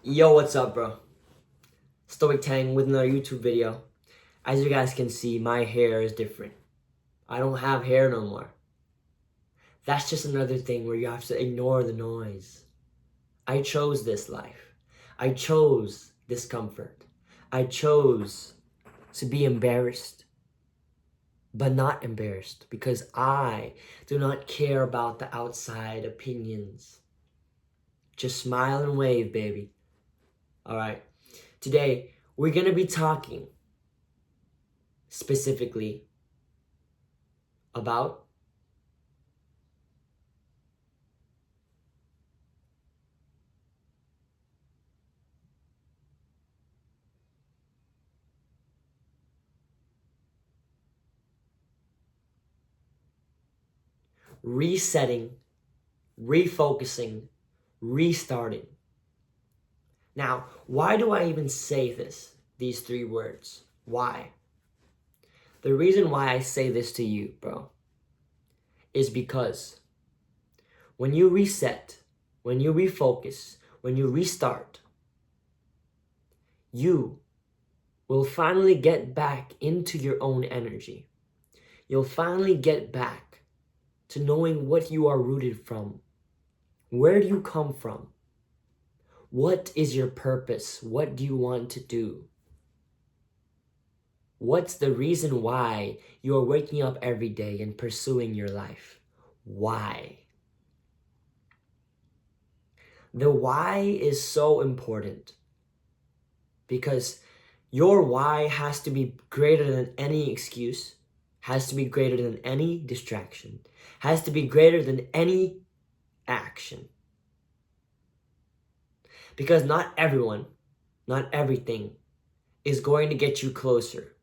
Yo, what's up, bro? Stoic Tang with another YouTube video. As you guys can see, my hair is different. I don't have hair no more. That's just another thing where you have to ignore the noise. I chose this life. I chose discomfort. I chose to be embarrassed, but not embarrassed because I do not care about the outside opinions. Just smile and wave, baby. Alright, today we're going to be talking specifically about resetting, refocusing, restarting. Now, why do I even say these three words? Why? The reason why I say this to you, bro, is because when you reset, when you refocus, when you restart, you will finally get back into your own energy. You'll finally get back to knowing what you are rooted from. Where do you come from? What is your purpose? What do you want to do? What's the reason why you are waking up every day and pursuing your life? Why? The why is so important because your why has to be greater than any excuse, has to be greater than any distraction, has to be greater than any action. Because not everyone, not everything is going to get you closer.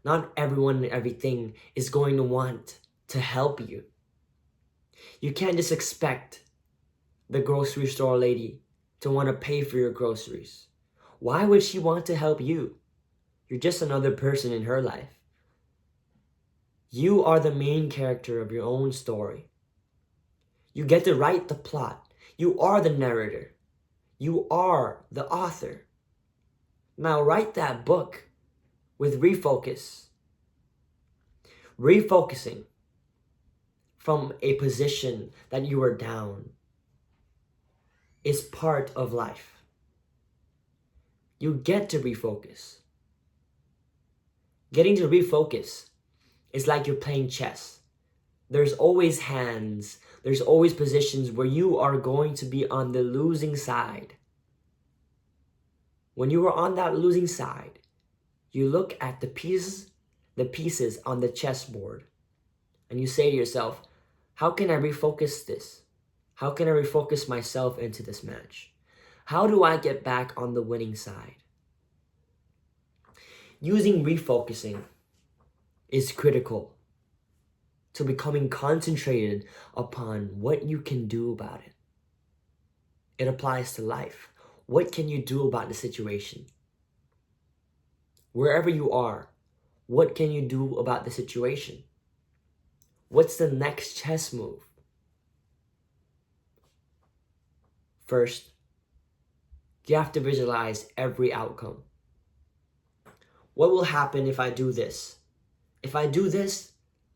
Not everyone and everything is going to want to help you. You can't just expect the grocery store lady to want to pay for your groceries. Why would she want to help you? You're just another person in her life. You are the main character of your own story. You get to write the plot. You are the narrator. You are the author. Now write that book with refocus. Refocusing from a position that you are down is part of life. You get to refocus. Getting to refocus is like you're playing chess. There's always hands. There's always positions where you are going to be on the losing side. When you are on that losing side, you look at the pieces on the chessboard, and you say to yourself, how can I refocus this? How can I refocus myself into this match? How do I get back on the winning side? Using refocusing is critical to becoming concentrated upon what you can do about it. It applies to life. What can you do about the situation? Wherever you are, what can you do about the situation? What's the next chess move? First, you have to visualize every outcome. What will happen if I do this? If I do this,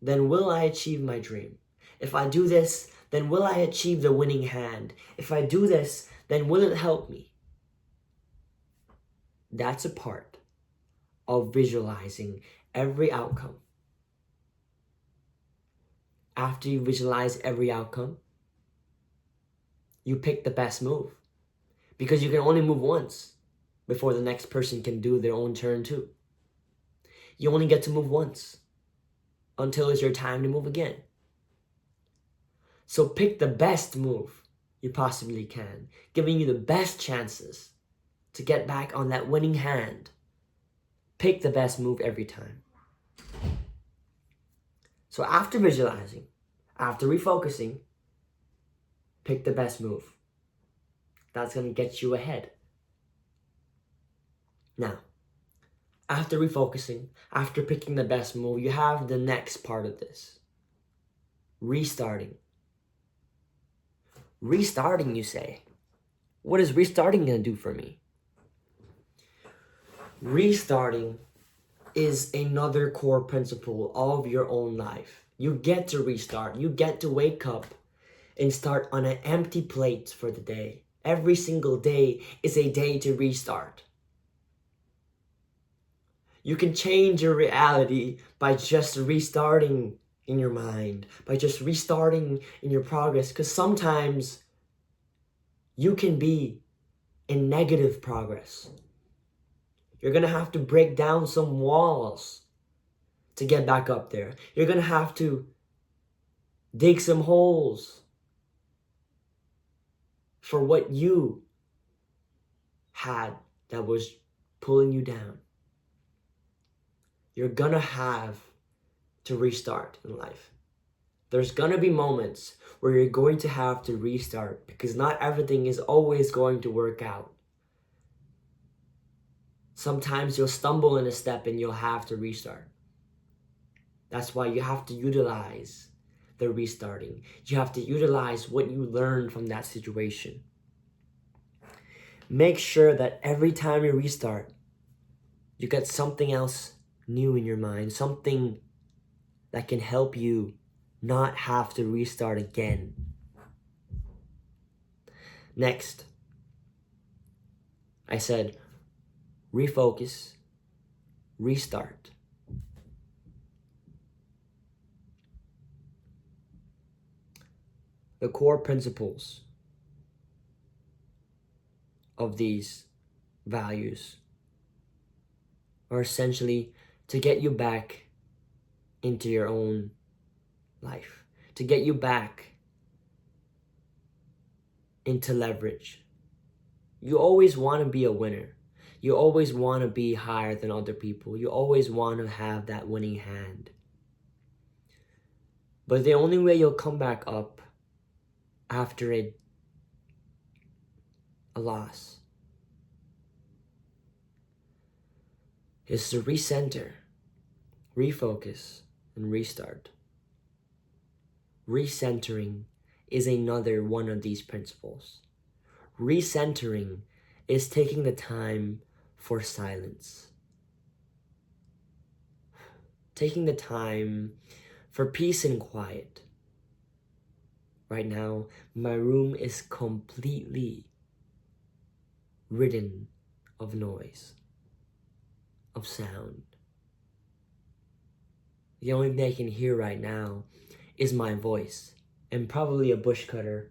then will I achieve my dream? If I do this, then will I achieve the winning hand? If I do this, then will it help me? That's a part of visualizing every outcome. After you visualize every outcome, you pick the best move. Because you can only move once before the next person can do their own turn too. You only get to move once until it's your time to move again. So pick the best move you possibly can, giving you the best chances to get back on that winning hand. Pick the best move every time. So after visualizing, after refocusing, pick the best move. That's going to get you ahead. Now, after refocusing, after picking the best move, you have the next part of this. Restarting. Restarting, you say? What is restarting going to do for me? Restarting is another core principle of your own life. You get to restart. You get to wake up and start on an empty plate for the day. Every single day is a day to restart. You can change your reality by just restarting in your mind, by just restarting in your progress, because sometimes you can be in negative progress. You're going to have to break down some walls to get back up there. You're going to have to dig some holes for what you had that was pulling you down. You're going to have to restart in life. There's going to be moments where you're going to have to restart because not everything is always going to work out. Sometimes you'll stumble in a step and you'll have to restart. That's why you have to utilize the restarting. You have to utilize what you learned from that situation. Make sure that every time you restart, you get something else new in your mind, something that can help you not have to restart again. Next, I said refocus, restart. The core principles of these values are essentially to get you back into your own life, to get you back into leverage. You always want to be a winner. You always want to be higher than other people. You always want to have that winning hand. But the only way you'll come back up after a loss is to recenter, refocus, and restart. Recentering is another one of these principles. Recentering is taking the time for silence. Taking the time for peace and quiet. Right now, my room is completely ridden of noise, of sound. The only thing I can hear right now is my voice and probably a bush cutter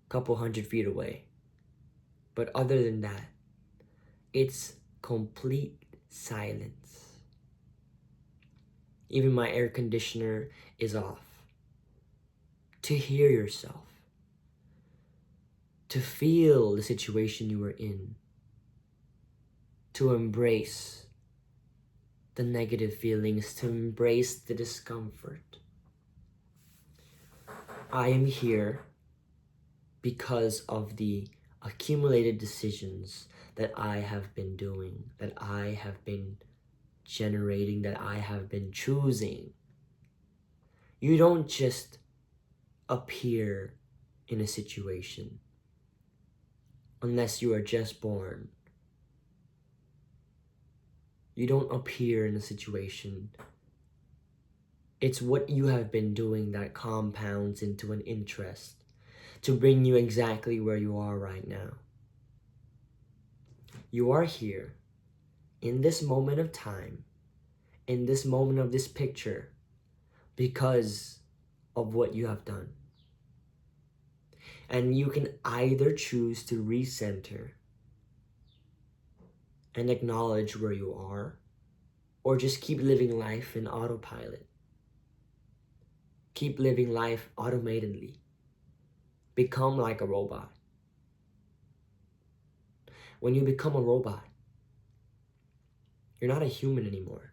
a couple 100 feet away. But other than that, it's complete silence. Even my air conditioner is off. To hear yourself, to feel the situation you were in, to embrace the negative feelings, to embrace the discomfort. I am here because of the accumulated decisions that I have been doing, that I have been generating, that I have been choosing. You don't just appear in a situation unless you are just born. You don't appear in a situation. It's what you have been doing that compounds into an interest to bring you exactly where you are right now. You are here in this moment of time, in this moment of this picture, because of what you have done. And you can either choose to recenter and acknowledge where you are, or just keep living life in autopilot. Keep living life automatedly. Become like a robot. When you become a robot, you're not a human anymore.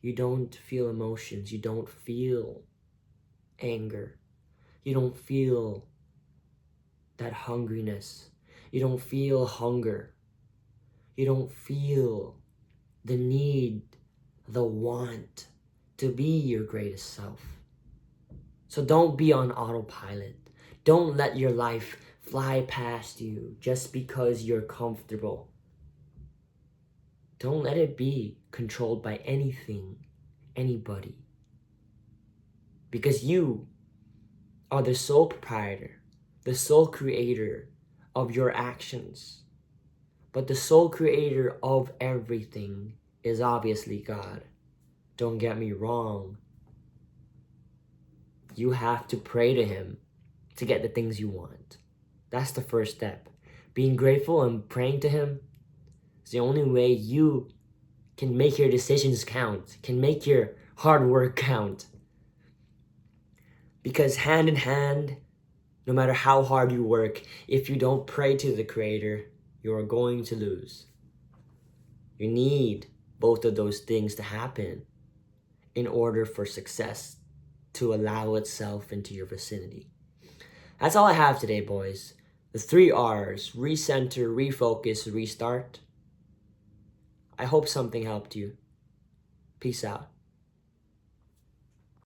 You don't feel emotions. You don't feel anger. You don't feel that hungriness. You don't feel hunger. You don't feel the need, the want to be your greatest self. So don't be on autopilot. Don't let your life fly past you just because you're comfortable. Don't let it be controlled by anything, anybody. Because you are the sole proprietor, the sole creator of your actions. But the sole creator of everything is obviously God. Don't get me wrong. You have to pray to Him to get the things you want. That's the first step. Being grateful and praying to Him is the only way you can make your decisions count, can make your hard work count. Because hand in hand, no matter how hard you work, if you don't pray to the Creator, you are going to lose. You need both of those things to happen in order for success to allow itself into your vicinity. That's all I have today, boys. The 3 R's: recenter, refocus, restart. I hope something helped you. Peace out.